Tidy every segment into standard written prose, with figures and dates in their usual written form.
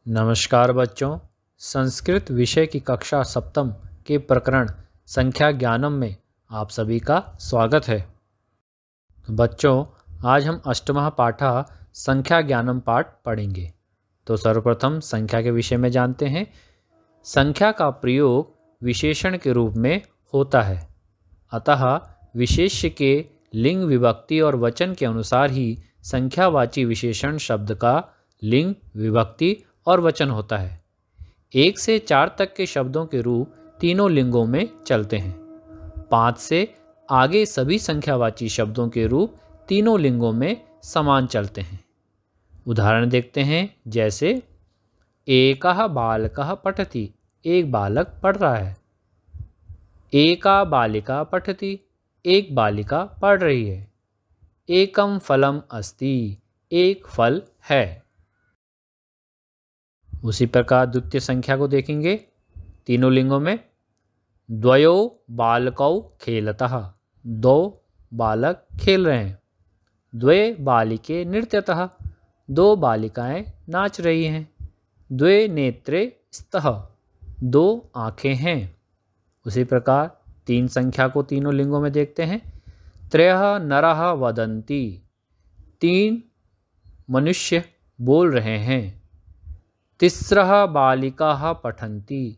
नमस्कार बच्चों। संस्कृत विषय की कक्षा सप्तम के प्रकरण संख्या ज्ञानम में आप सभी का स्वागत है। तो बच्चों, आज हम अष्टमः पाठः संख्या ज्ञानम पाठ पढ़ेंगे। तो सर्वप्रथम संख्या के विषय में जानते हैं। संख्या का प्रयोग विशेषण के रूप में होता है, अतः विशेष्य के लिंग, विभक्ति और वचन के अनुसार ही संख्यावाची विशेषण शब्द का लिंग, विभक्ति और वचन होता है। 1 से 4 तक के शब्दों के रूप तीनों लिंगों में चलते हैं। 5 से आगे सभी संख्यावाची शब्दों के रूप तीनों लिंगों में समान चलते हैं। उदाहरण देखते हैं, जैसे एकः बालकः पठति, एक बालक पढ़ रहा है। एका बालिका पठति, एक बालिका पढ़ रही है। एकम फलम अस्ति, एक फल है। उसी प्रकार द्वितीय संख्या को देखेंगे तीनों लिंगों में। द्वयो बालकौ खेलतः, दो बालक खेल रहे हैं। द्वे बालिके नृत्यतः, दो बालिकाएं नाच रही हैं। द्वे नेत्रे स्तः, दो आँखें हैं। उसी प्रकार 3 संख्या को तीनों लिंगों में देखते हैं। त्रयः नरः वदन्ति, 3 मनुष्य बोल रहे हैं। तिस्रः बालिकाः पठन्ति,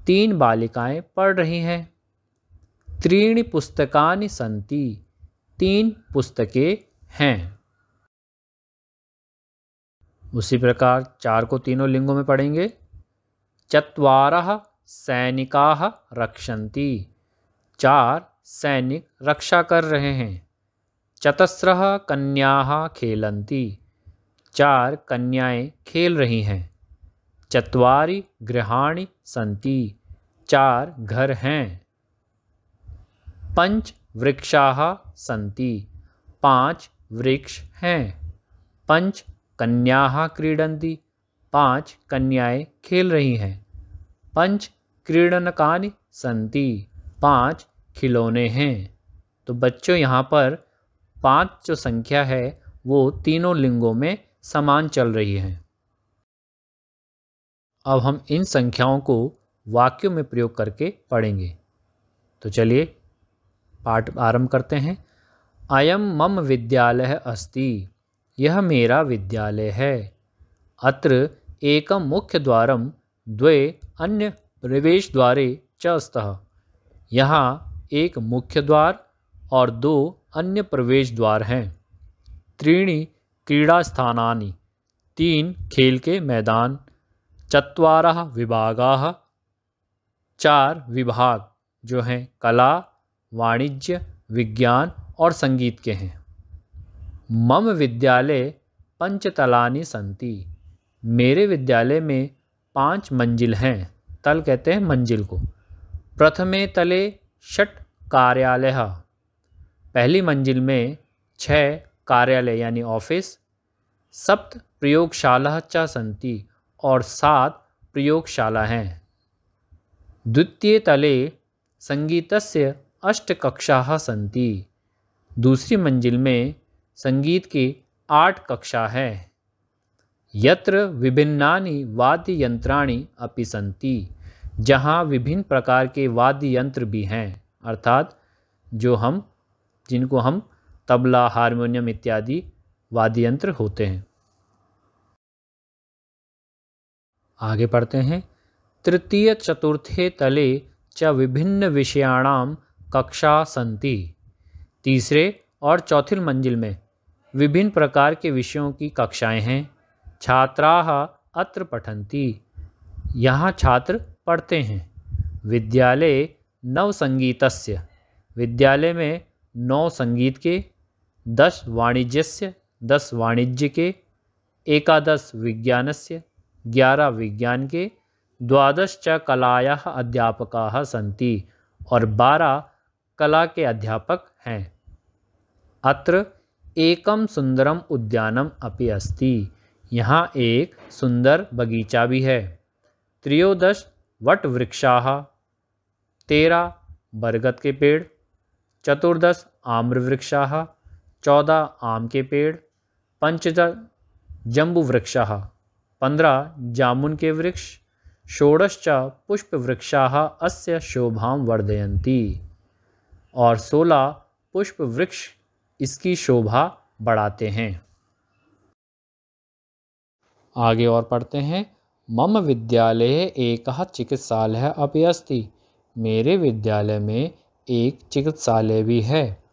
3 बालिकाएं पढ़ रही हैं। त्रीणि पुस्तकानि सन्ति, 3 पुस्तकें हैं। उसी प्रकार 4 को तीनों लिंगों में पढ़ेंगे। चत्वारः सैनिकाः रक्षन्ति, 4 सैनिक रक्षा कर रहे हैं। चतस्रः कन्याः खेलन्ति, 4 कन्याएं खेल रही हैं। चत्वारि गृहाणि सन्ति, 4 घर हैं। पंच वृक्षाः सन्ति, 5 वृक्ष हैं। पंच कन्याः क्रीडन्ति, 5 कन्याएं खेल रही हैं। पंच क्रीडनकानि सन्ति, 5 खिलौने हैं। तो बच्चों, यहाँ पर 5 जो संख्या है वो तीनों लिंगों में समान चल रही है। अब हम इन संख्याओं को वाक्यों में प्रयोग करके पढ़ेंगे। तो चलिए पाठ आरंभ करते हैं। अयम मम विद्यालयः अस्ति, यह मेरा विद्यालय है। अत्र एकं मुख्यद्वारं द्वे अन्य प्रवेशद्वारे च स्तः, यहाँ एक मुख्य द्वार और 2 अन्य प्रवेश द्वार हैं। त्रीणि क्रीडास्थानानि, 3 खेल के मैदान। चत्वारः विभागाः, 4 विभाग जो हैं कला, वाणिज्य, विज्ञान और संगीत के हैं। मम विद्यालय पंचतलानि सन्ति, मेरे विद्यालय में 5 मंजिल हैं। तल कहते हैं मंजिल को। प्रथमे तले षट् कार्यालयः, पहली मंजिल में 6 कार्यालय यानी ऑफिस। सप्त प्रयोगशाला च सन्ति, और 7 प्रयोगशाला हैं। द्वितीय तले संगीतस्य 8 कक्षाः सन्ति, दूसरी मंजिल में संगीत की 8 कक्षा है। यत्र विभिन्नानि वाद्य यंत्राणि अपि सन्ति, जहाँ विभिन्न प्रकार के वाद्य यंत्र भी हैं, अर्थात जिनको हम तबला, हारमोनियम इत्यादि वाद्य यंत्र होते हैं। आगे पढ़ते हैं। तृतीय चतुर्थे तले च विभिन्न विषयाणाम कक्षा सन्ति, तीसरे और चौथी मंजिल में विभिन्न प्रकार के विषयों की कक्षाएं हैं। छात्राः अत्र पठन्ति, यहाँ छात्र पढ़ते हैं। विद्यालये 9 संगीतस्य, विद्यालय में 9 संगीत के, 10 वाणिज्यस्य, 10 वाणिज्य के, 11 विज्ञानस्य, 11 विज्ञान के, 12 च कलायाः अध्यापकाः सन्ति, और 12 कला के अध्यापक हैं। अत्र एकं सुंदरम उद्यानम अपि अस्ति, यहाँ एक सुंदर बगीचा भी है। 13 वटवृक्षाः, 13 बरगद के पेड़। 14 आम्रवृक्षाः, 14 आम के पेड़। 15 जम्बुवृक्षाः, 15 जामुन के वृक्ष, षोडश पुष्पवृक्षाः अस्य शोभां वर्धयन्ति, और 16 पुष्प वृक्ष इसकी शोभा बढ़ाते हैं। आगे और पढ़ते हैं। मम विद्यालये एकः चिकित्सालयः अपि अस्ति। मेरे विद्यालय में एक चिकित्सालय भी है।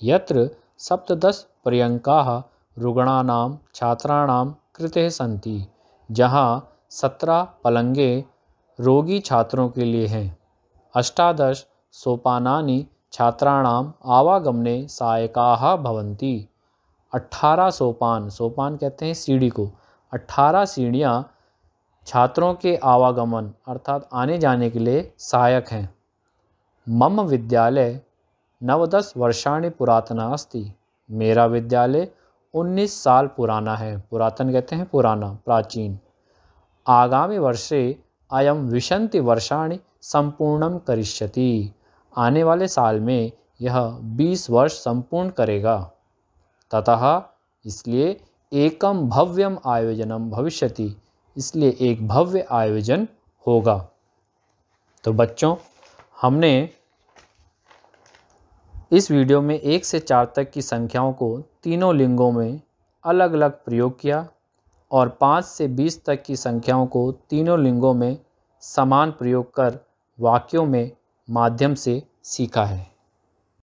यत्र 17 पर्यङ्काः रुग्णानां छात्राणां कृते सन्ति। जहाँ 17 पलंगे रोगी छात्रों के लिए हैं। 18 सोपानानि छात्राणाम आवागमने सहायकाः भवन्ति। 18 सोपान, सोपान कहते हैं सीढ़ी को, 18 सीढ़ियाँ छात्रों के आवागमन अर्थात आने जाने के लिए सहायक हैं। मम विद्यालय 19 वर्षाणि पुरातनः अस्ति। मेरा विद्यालय 19 साल पुराना है। पुरातन कहते हैं पुराना, प्राचीन। आगामी वर्षे अयं विंशति वर्षाणि संपूर्णं करिष्यति। आने वाले साल में यह 20 वर्ष संपूर्ण करेगा। ततः इसलिए एकम भव्यम आयोजनम भविष्यति, इसलिए एक भव्य आयोजन होगा। तो बच्चों, हमने इस वीडियो में 1 से 4 तक की संख्याओं को तीनों लिंगों में अलग अलग प्रयोग किया और 5 से 20 तक की संख्याओं को तीनों लिंगों में समान प्रयोग कर वाक्यों में माध्यम से सीखा है।